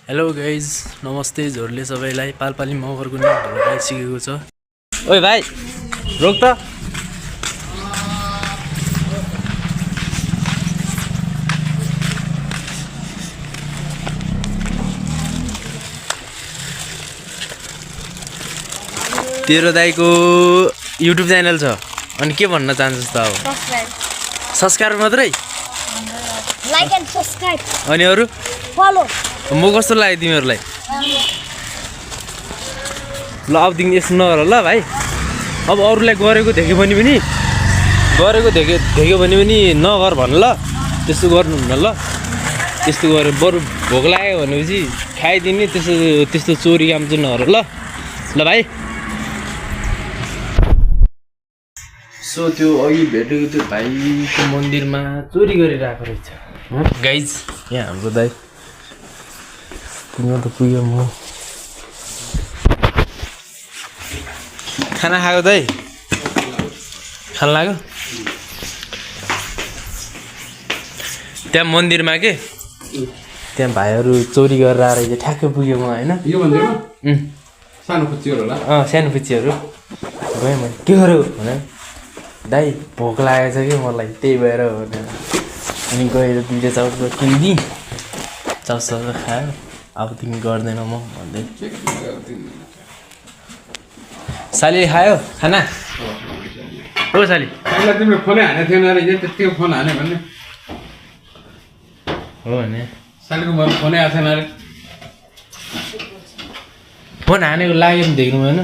Hello guys नमस्ते झोरले सबैलाई पालपाली मगरको नाम लगाइसकेको छ। ओइ भाइ रोक त। तेरो दाइको युट्युब च्यानल छ अनि के भन्न चाहन्छस् त? अब सब्सक्राइब मात्रै, लाइक एन्ड सब्सक्राइब अनि अरु फलो। म कस्तो लाग्यो तिमीहरूलाई? ल अबदेखि यस्तो नगर ल भाइ। अब अरूलाई गरेको देख्यो भने पनि नगर भन ल। त्यस्तो गर्नुहुन्न ल। त्यस्तो गऱ्यो बरु भोक लाग्यो भनेपछि खाइदिने, त्यस्तो चोरी काम चाहिँ नगर ल। ल भाइ। सो त्यो अघि भेटेको त्यो भाइको मन्दिरमा चोरी गरिरहेको रहेछ गाइज। यहाँ हाम्रो दाइ पुग्न त पुग्यो। म खाना खाएको दाइ? खान लाग्यो? त्यहाँ मन्दिरमा के त्यहाँ भाइहरू चोरी गरेर आएर ठ्याक्कै पुग्यो म होइन। यो मन्दिरमा सानो पुच्चीहरू होला। सानो पुच्चीहरू गएँ मैले। के गर्यो भने दाइ भोक लागेको छ कि मलाई, त्यही भएर भनेर अनि गएर दुईवटा चाउचाउ किनिदिएँ। चाउचाउ खायो। अबदेखि गर्दैन म भन्दै। साली खायो खाना? हो साली? तिम्रो फोनै हानेको थिएन अरे, त्यतिको फोन हान्यो भने हो भने सालीको फोनै आएको थिएन अरे। फोन हानेको लाग्यो नि देख्नु भएन?